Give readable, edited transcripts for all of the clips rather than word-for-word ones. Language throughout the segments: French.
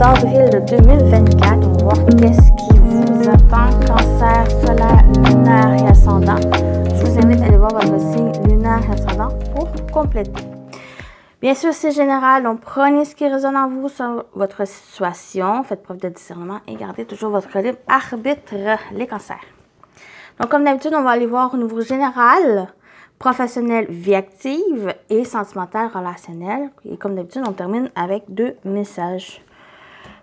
d'avril de 2024. On va voir qu'est-ce qui vous attend. Cancer, solaire, lunaire et ascendant. Je vous invite à aller voir votre signe lunaire et ascendant pour compléter. Bien sûr, c'est général, donc prenez ce qui résonne en vous sur votre situation, faites preuve de discernement et gardez toujours votre libre arbitre, les cancers. Donc, comme d'habitude, on va aller voir au niveau général, professionnel, vie active et sentimental, relationnel. Et comme d'habitude, on termine avec 2 messages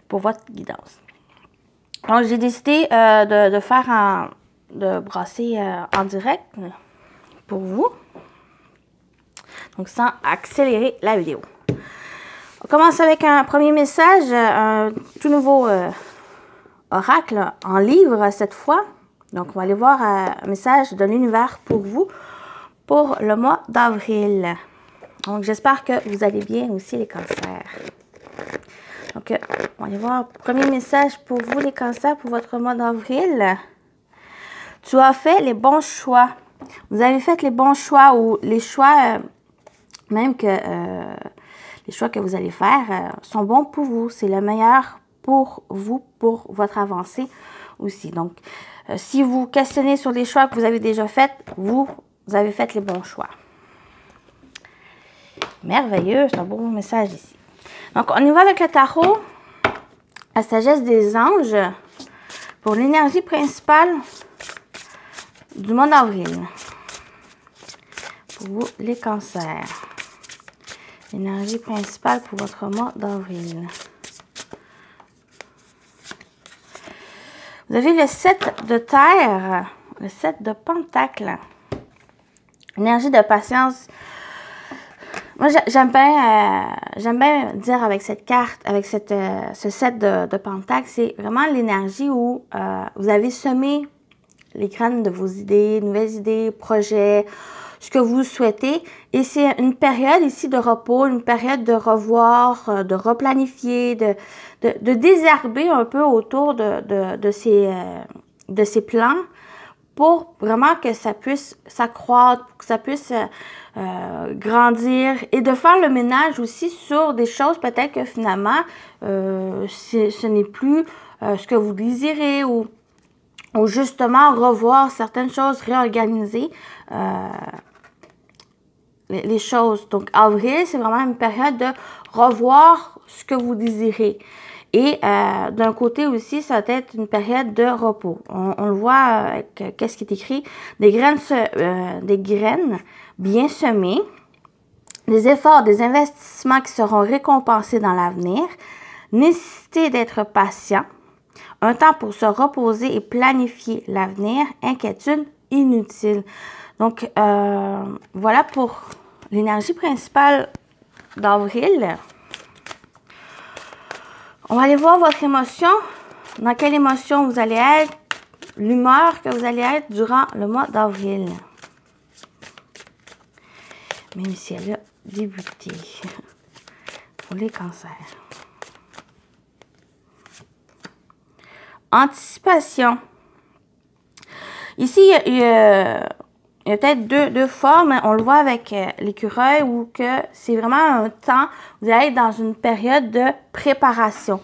pour votre guidance. Donc, j'ai décidé de brasser en direct pour vous. Donc, sans accélérer la vidéo. On commence avec un premier message, un tout nouveau oracle en livre cette fois. Donc, on va aller voir un message de l'univers pour vous pour le mois d'avril. Donc, j'espère que vous allez bien aussi, les cancers. Donc, on va aller voir le premier message pour vous, les cancers, pour votre mois d'avril. Tu as fait les bons choix. Vous avez fait les bons choix ou les choix... Même que les choix que vous allez faire sont bons pour vous. C'est le meilleur pour vous, pour votre avancée aussi. Donc, si vous questionnez sur les choix que vous avez déjà faits, vous avez fait les bons choix. Merveilleux, c'est un beau message ici. Donc, on y va avec le tarot, la sagesse des anges, pour l'énergie principale du mois d'avril. Pour vous, les cancers. L'énergie principale pour votre mois d'avril. Vous avez le 7 de terre, le 7 de pentacle. Énergie de patience. Moi, j'aime bien dire avec cette carte, avec ce 7 de pentacle, c'est vraiment l'énergie où vous avez semé les graines de vos idées, nouvelles idées, projets, ce que vous souhaitez. Et c'est une période ici de repos, une période de revoir, de replanifier, de désherber un peu autour de ces plans pour vraiment que ça puisse s'accroître, que ça puisse grandir et de faire le ménage aussi sur des choses peut-être que finalement ce n'est plus ce que vous désirez ou justement revoir certaines choses, réorganiser les choses. Donc, avril, c'est vraiment une période de revoir ce que vous désirez. Et d'un côté aussi, ça va être une période de repos. On le voit avec qu'est-ce qui est écrit. Des graines bien semées, des efforts, des investissements qui seront récompensés dans l'avenir, nécessité d'être patient, un temps pour se reposer et planifier l'avenir, inquiétude inutile. Donc, voilà pour l'énergie principale d'avril. On va aller voir votre émotion. Dans quelle émotion vous allez être, l'humeur que vous allez être durant le mois d'avril. Même si elle a débuté. Pour les cancers. Anticipation. Ici, il y a peut-être deux formes. On le voit avec l'écureuil où que c'est vraiment un temps, vous allez être dans une période de préparation,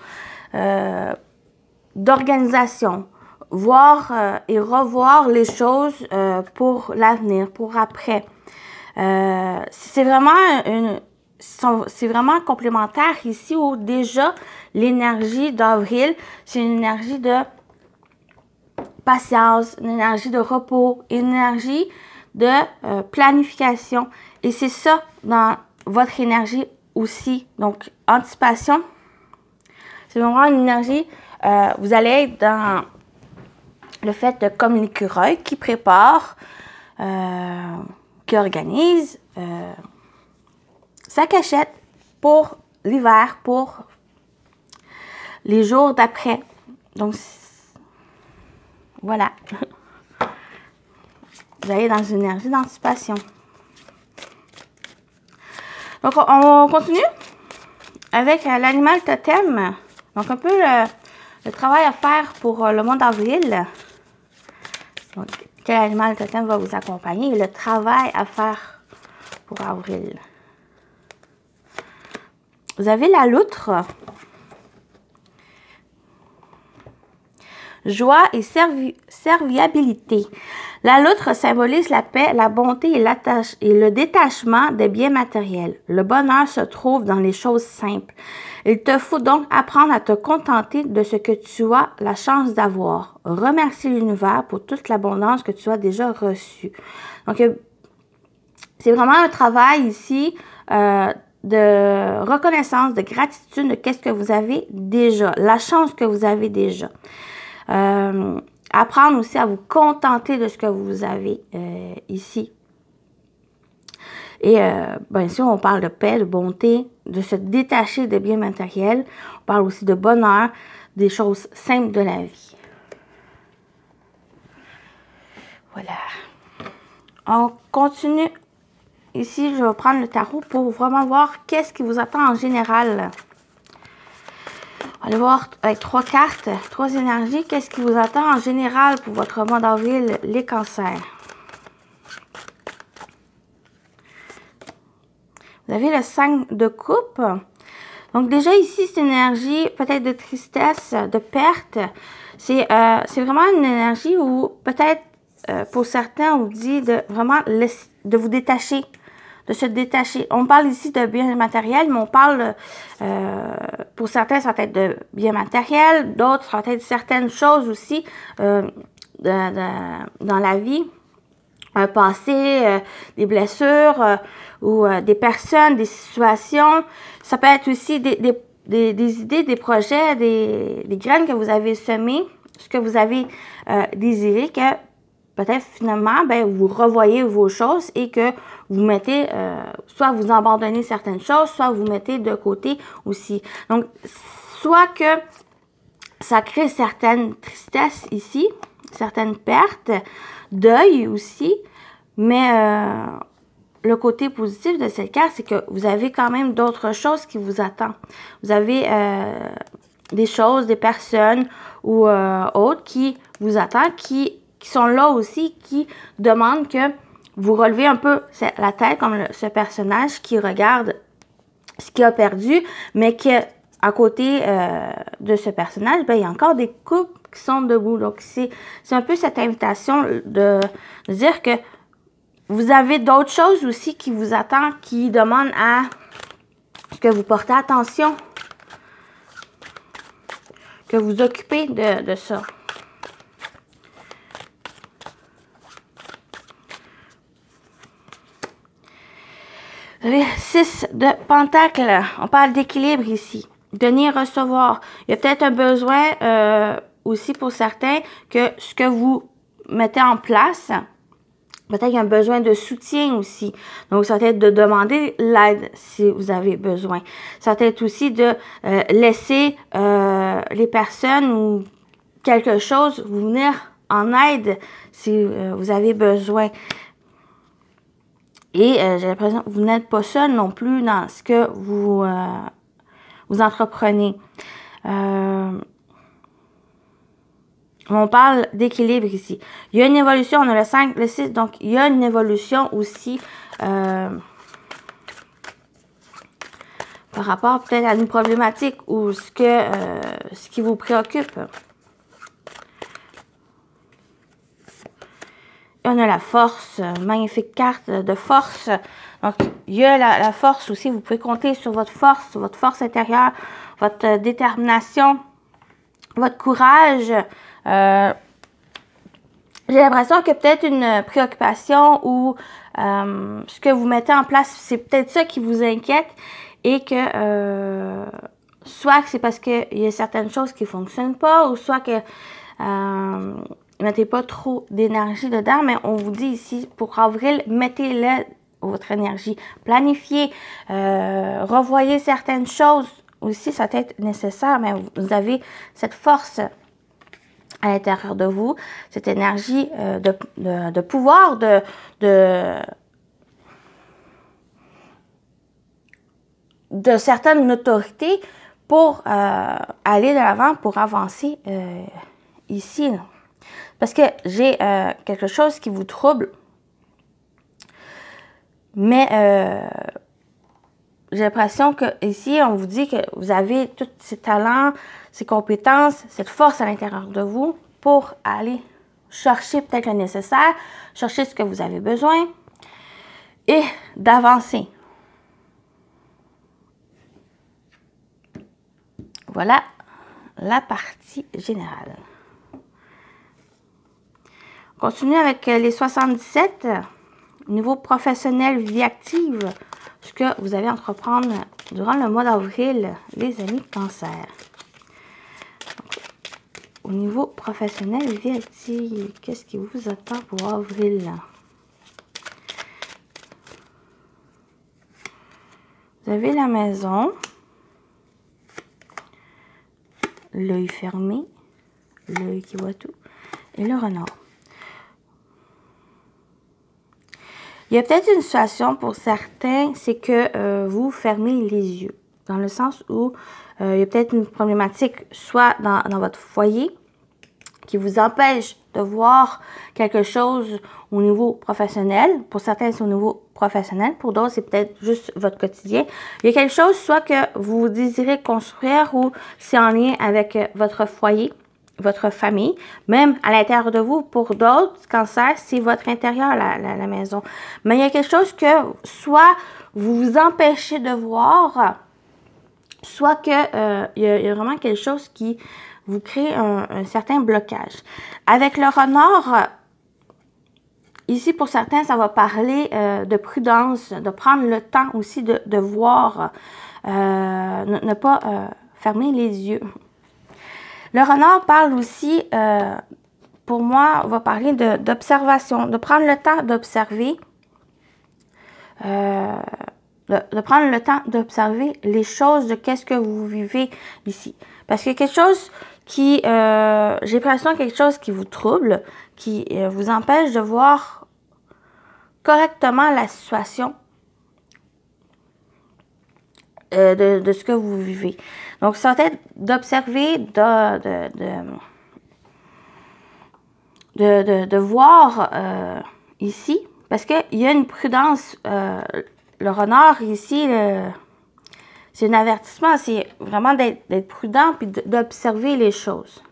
d'organisation, voir et revoir les choses pour l'avenir, pour après. C'est vraiment complémentaire ici où déjà l'énergie d'avril, c'est une énergie de patience, une énergie de repos, une énergie de planification. Et c'est ça dans votre énergie aussi. Donc, anticipation, c'est vraiment une énergie, vous allez être dans le fait de comme l'écureuil qui prépare, qui organise sa cachette pour l'hiver, pour les jours d'après. Donc, voilà. Vous allez dans une énergie d'anticipation. Donc, on continue avec l'animal totem. Donc, un peu le travail à faire pour le mois d'avril. Donc, quel animal totem va vous accompagner et le travail à faire pour avril. Vous avez la loutre. joie et serviabilité. La loutre symbolise la paix, la bonté et le détachement des biens matériels. Le bonheur se trouve dans les choses simples. Il te faut donc apprendre à te contenter de ce que tu as la chance d'avoir. Remercie l'univers pour toute l'abondance que tu as déjà reçue. Donc, c'est vraiment un travail ici de reconnaissance, de gratitude de qu'est-ce que vous avez déjà, la chance que vous avez déjà. Apprendre aussi à vous contenter de ce que vous avez ici. Et bien sûr, on parle de paix, de bonté, de se détacher des biens matériels. On parle aussi de bonheur, des choses simples de la vie. Voilà. On continue. Ici, je vais prendre le tarot pour vraiment voir qu'est-ce qui vous attend en général. On va aller voir avec 3 cartes, 3 énergies. Qu'est-ce qui vous attend en général pour votre mois d'avril, les cancers? Vous avez le 5 de coupe. Donc déjà ici, c'est une énergie peut-être de tristesse, de perte. C'est vraiment une énergie où peut-être pour certains, on vous dit de vraiment de vous détacher. De se détacher. On parle ici de biens matériels, mais on parle, pour certains, ça va être de biens matériels, d'autres, ça va être certaines choses aussi dans la vie, un passé, des blessures ou des personnes, des situations. Ça peut être aussi des idées, des projets, des graines que vous avez semées, ce que vous avez désiré, que peut-être finalement, ben, vous revoyez vos choses et que vous mettez, soit vous abandonnez certaines choses, soit vous mettez de côté aussi. Donc, soit que ça crée certaines tristesses ici, certaines pertes, deuil aussi, mais le côté positif de cette carte, c'est que vous avez quand même d'autres choses qui vous attendent. Vous avez des choses, des personnes ou autres qui vous attendent, qui sont là aussi, qui demandent que vous relevez un peu la tête, comme ce personnage qui regarde ce qu'il a perdu, mais que à côté de ce personnage, ben, il y a encore des couples qui sont debout. Donc, c'est un peu cette invitation de dire que vous avez d'autres choses aussi qui vous attendent, qui demandent à ce que vous portez attention, que vous occupez de ça. Le 6 de Pentacle, on parle d'équilibre ici, donner, recevoir. Il y a peut-être un besoin aussi pour certains que ce que vous mettez en place, peut-être qu'il y a un besoin de soutien aussi. Donc, ça va être de demander l'aide si vous avez besoin. Ça va être aussi de laisser les personnes ou quelque chose vous venir en aide si vous avez besoin. Et j'ai l'impression que vous n'êtes pas seul non plus dans ce que vous entreprenez. On parle d'équilibre ici. Il y a une évolution, on a le 5, le 6, donc il y a une évolution aussi par rapport peut-être à une problématique ou ce qui vous préoccupe. On a la force, magnifique carte de force. Donc, il y a la force aussi. Vous pouvez compter sur votre force intérieure, votre détermination, votre courage. J'ai l'impression que peut-être une préoccupation ou ce que vous mettez en place, c'est peut-être ça qui vous inquiète et que soit que c'est parce qu'il y a certaines choses qui ne fonctionnent pas ou soit que mettez pas trop d'énergie dedans, mais on vous dit ici, pour avril, mettez-le votre énergie. Planifiez, revoyez certaines choses aussi, ça peut être nécessaire, mais vous avez cette force à l'intérieur de vous, cette énergie de pouvoir, de certaines autorités pour aller de l'avant, pour avancer ici, là. Parce que j'ai quelque chose qui vous trouble, mais j'ai l'impression que ici on vous dit que vous avez tous ces talents, ces compétences, cette force à l'intérieur de vous, pour aller chercher peut-être le nécessaire, chercher ce que vous avez besoin et d'avancer. Voilà la partie générale. On continue avec les 77. Niveau professionnel, vie active, ce que vous allez entreprendre durant le mois d'avril, les amis Cancer. Au niveau professionnel, vie active, qu'est-ce qui vous attend pour avril? Vous avez la maison, l'œil fermé, l'œil qui voit tout, et le renard. Il y a peut-être une situation pour certains, c'est que vous fermez les yeux, dans le sens où il y a peut-être une problématique, soit dans votre foyer, qui vous empêche de voir quelque chose au niveau professionnel. Pour certains, c'est au niveau professionnel. Pour d'autres, c'est peut-être juste votre quotidien. Il y a quelque chose, soit que vous désirez construire ou c'est en lien avec votre foyer, votre famille, même à l'intérieur de vous. Pour d'autres, Cancer, c'est votre intérieur, la maison. Mais il y a quelque chose que soit vous vous empêchez de voir, soit que il y a vraiment quelque chose qui vous crée un certain blocage. Avec le renard, ici pour certains, ça va parler de prudence, de prendre le temps aussi de voir, ne pas fermer les yeux. Le renard parle aussi, pour moi, va parler d'observation, de prendre le temps d'observer, de prendre le temps d'observer les choses de qu'est-ce que vous vivez ici. Parce qu'il y a quelque chose qui, j'ai l'impression quelque chose qui vous trouble, qui vous empêche de voir correctement la situation de ce que vous vivez. Donc, ça va être d'observer, de voir ici, parce qu'il y a une prudence. Le renard ici, c'est un avertissement, c'est vraiment d'être prudent puis d'observer les choses.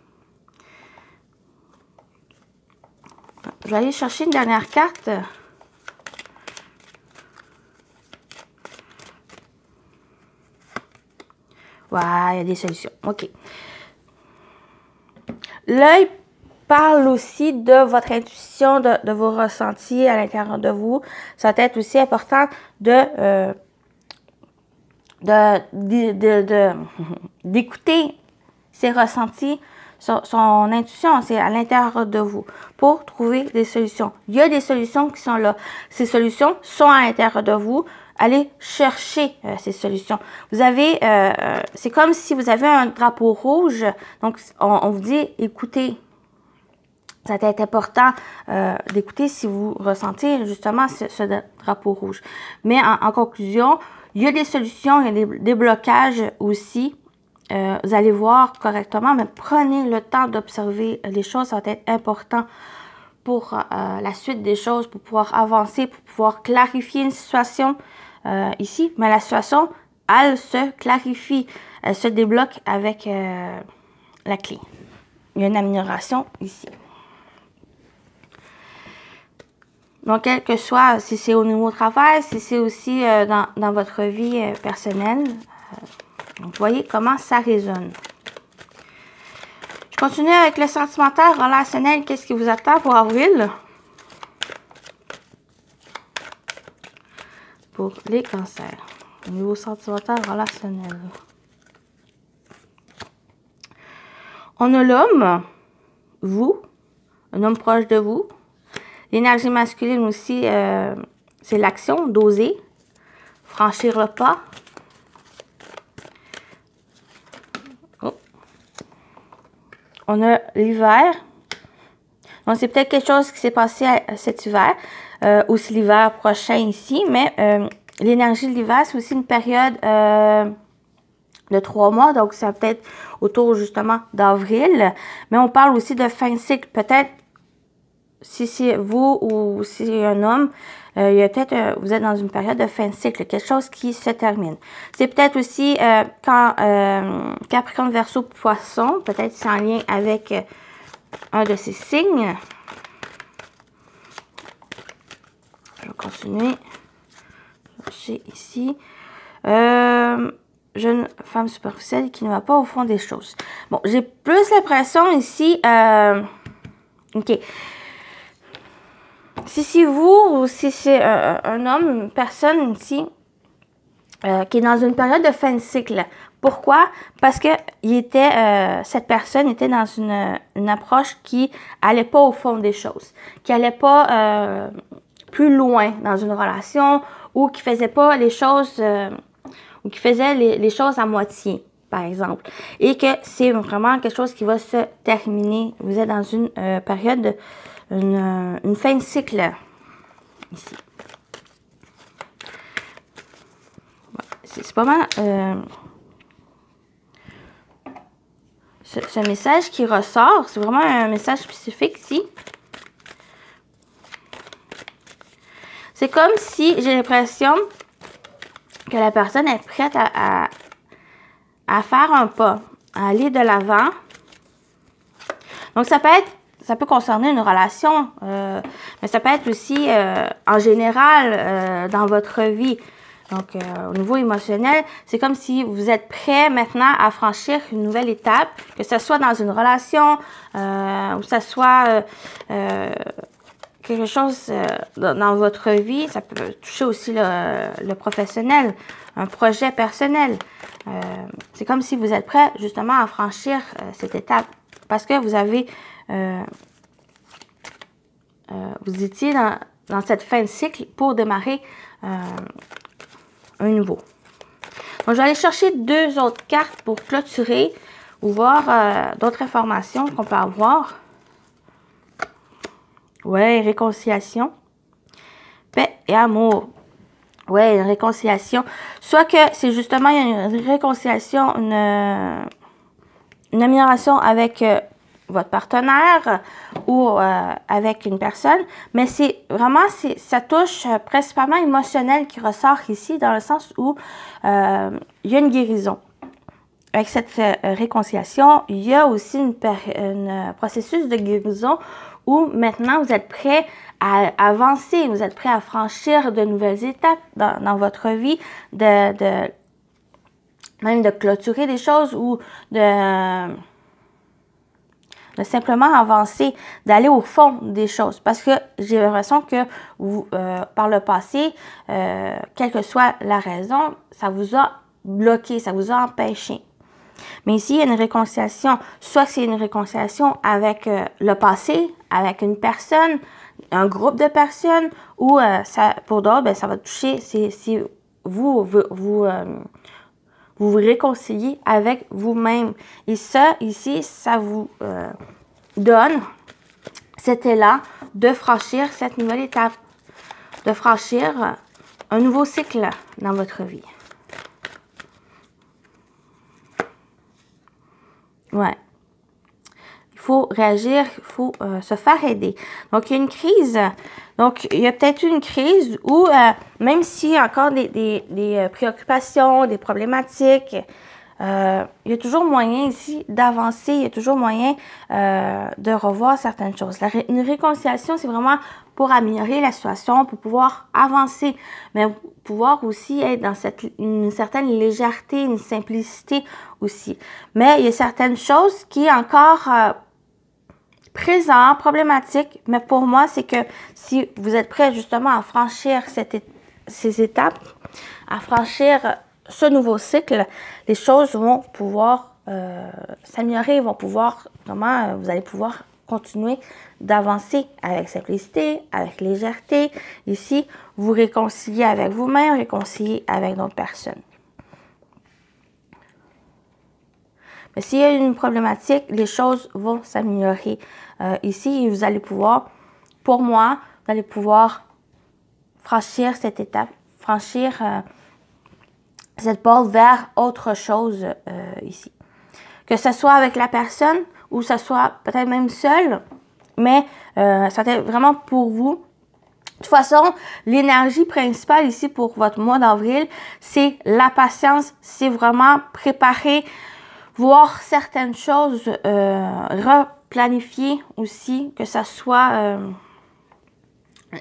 Je vais aller chercher une dernière carte. Ouais, il y a des solutions. OK. L'œil parle aussi de votre intuition, de vos ressentis à l'intérieur de vous. Ça va être aussi important d'écouter ses ressentis, son intuition, c'est à l'intérieur de vous, pour trouver des solutions. Il y a des solutions qui sont là. Ces solutions sont à l'intérieur de vous. Allez chercher ces solutions. Vous avez, c'est comme si vous avez un drapeau rouge. Donc, on vous dit, écoutez. Ça va être important d'écouter si vous ressentez justement ce drapeau rouge. Mais en conclusion, il y a des solutions, il y a des blocages aussi. Vous allez voir correctement, mais prenez le temps d'observer les choses. Ça va être important pour la suite des choses, pour pouvoir avancer, pour pouvoir clarifier une situation ici. Mais la situation, elle se clarifie, elle se débloque avec la clé. Il y a une amélioration ici. Donc, quel que soit, si c'est au niveau travail, si c'est aussi dans votre vie personnelle, donc, vous voyez comment ça résonne. Je continue avec le sentimental, relationnel. Qu'est-ce qui vous attend pour avril? Pour les cancers. Au niveau sentimental, relationnel. On a l'homme, vous, un homme proche de vous. L'énergie masculine aussi, c'est l'action, d'oser, franchir le pas. Oh. On a l'hiver. Donc, c'est peut-être quelque chose qui s'est passé cet hiver, ou c'est l'hiver prochain ici, mais l'énergie de l'hiver, c'est aussi une période de 3 mois, donc ça peut être autour justement d'avril. Mais on parle aussi de fin de cycle, peut-être. Si c'est vous ou si c'est un homme, il y a peut-être, vous êtes dans une période de fin de cycle, quelque chose qui se termine. C'est peut-être aussi quand Capricorne, Verseau, Poisson, peut-être c'est en lien avec un de ces signes. Je vais continuer. J'ai ici. Jeune femme superficielle qui ne va pas au fond des choses. Bon, j'ai plus l'impression ici. OK. Si c'est vous ou si c'est un homme, une personne ici qui est dans une période de fin de cycle. Pourquoi? Parce que cette personne était dans une approche qui allait pas au fond des choses, qui allait pas plus loin dans une relation ou qui faisait pas les choses ou qui faisait les choses à moitié, par exemple. Et que c'est vraiment quelque chose qui va se terminer. Vous êtes dans une période, une fin de cycle ici. C'est pas mal ce message qui ressort. C'est vraiment un message spécifique ici. C'est comme si j'ai l'impression que la personne est prête à faire un pas, à aller de l'avant. Donc, ça peut concerner une relation, mais ça peut être aussi en général dans votre vie. Donc, au niveau émotionnel, c'est comme si vous êtes prêt maintenant à franchir une nouvelle étape, que ce soit dans une relation, ou que ce soit quelque chose dans votre vie. Ça peut toucher aussi le professionnel, un projet personnel. C'est comme si vous êtes prêt justement à franchir cette étape parce que vous avez, vous étiez dans cette fin de cycle pour démarrer un nouveau. Donc, je vais aller chercher 2 autres cartes pour clôturer ou voir d'autres informations qu'on peut avoir. Ouais, réconciliation. Paix et amour. Ouais, une réconciliation. Soit que c'est justement il y a une réconciliation, une amélioration avec votre partenaire ou avec une personne, mais c'est vraiment, ça touche principalement émotionnel qui ressort ici, dans le sens où il y a une guérison. Avec cette réconciliation, il y a aussi un processus de guérison où maintenant vous êtes prêt à avancer, vous êtes prêt à franchir de nouvelles étapes dans votre vie, même de clôturer des choses ou de simplement avancer, d'aller au fond des choses. Parce que j'ai l'impression que vous, par le passé, quelle que soit la raison, ça vous a bloqué, ça vous a empêché. Mais ici, il y a une réconciliation. Soit c'est une réconciliation avec le passé, avec une personne, un groupe de personnes, ou pour d'autres, ben, ça va toucher si vous vous réconciliez avec vous-même. Et ça, ici, ça vous donne cet élan de franchir cette nouvelle étape, de franchir un nouveau cycle dans votre vie. Ouais. Il faut réagir, il faut se faire aider. Donc, il y a une crise. Donc, il y a peut-être une crise où, même s'il y a encore des préoccupations, des problématiques, il y a toujours moyen ici d'avancer, il y a toujours moyen de revoir certaines choses. Une réconciliation, c'est vraiment pour améliorer la situation, pour pouvoir avancer, mais pouvoir aussi être dans une certaine légèreté, une simplicité aussi. Mais il y a certaines choses qui sont encore présentes, problématiques, mais pour moi, c'est que si vous êtes prêt justement à franchir ces étapes, à franchir ce nouveau cycle, les choses vont pouvoir s'améliorer, vont pouvoir, vraiment, vous allez pouvoir continuer d'avancer avec simplicité, avec légèreté. Ici, vous réconcilier avec vous-même, réconcilier avec d'autres personnes. Mais s'il y a une problématique, les choses vont s'améliorer. Ici, vous allez pouvoir, pour moi, vous allez pouvoir franchir cette étape, franchir cette porte vers autre chose ici. Que ce soit avec la personne ou ce soit peut-être même seul, mais ça va être vraiment pour vous. De toute façon, l'énergie principale ici pour votre mois d'avril, c'est la patience, c'est vraiment préparer, voir certaines choses planifier aussi, que ça soit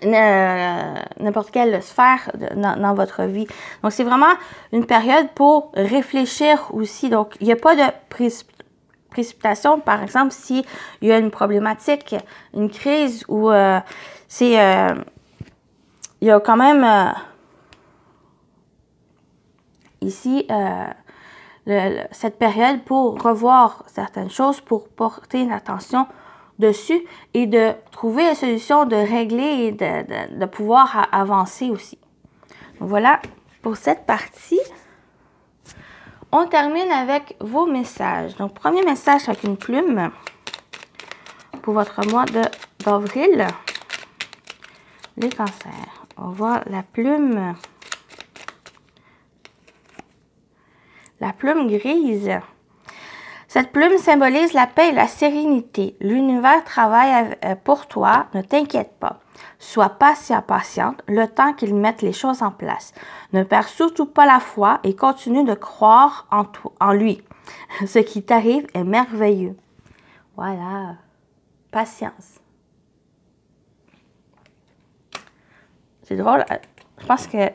n'importe quelle sphère dans votre vie. Donc, c'est vraiment une période pour réfléchir aussi. Donc, il n'y a pas de précipitation. Par exemple, s'il y a une problématique, une crise ou il y a quand même ici cette période pour revoir certaines choses, pour porter une attention dessus et de trouver une solution, de régler et de pouvoir avancer aussi. Donc, voilà pour cette partie. On termine avec vos messages. Donc, premier message avec une plume pour votre mois d'avril. Les cancers. On voit la plume. La plume grise. Cette plume symbolise la paix et la sérénité. L'univers travaille pour toi, ne t'inquiète pas. Sois patiente, le temps qu'il mette les choses en place. Ne perds surtout pas la foi et continue de croire en lui. Ce qui t'arrive est merveilleux. Voilà. Patience. C'est drôle. Je pense que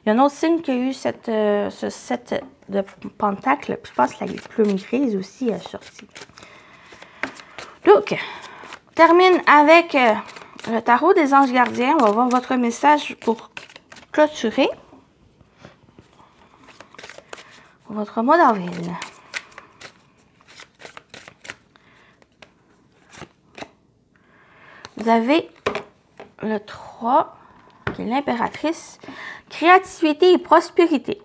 il y a un autre signe qui a eu ce set de pentacles. Je pense que la plume grise aussi est sortie. Donc, on termine avec le tarot des anges gardiens. On va voir votre message pour clôturer votre mois d'avril. Vous avez le 3, qui est l'impératrice. Créativité et prospérité.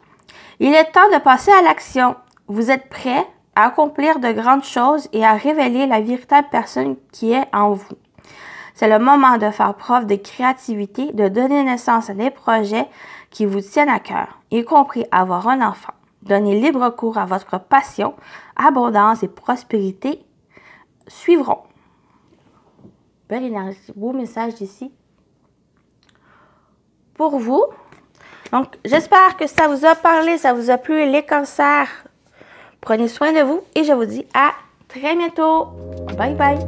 Il est temps de passer à l'action. Vous êtes prêt à accomplir de grandes choses et à révéler la véritable personne qui est en vous. C'est le moment de faire preuve de créativité, de donner naissance à des projets qui vous tiennent à cœur, y compris avoir un enfant. Donnez libre cours à votre passion, abondance et prospérité suivront. Belle énergie, beau message ici pour vous. Donc, j'espère que ça vous a parlé, ça vous a plu, les cancers. Prenez soin de vous et je vous dis à très bientôt. Bye bye.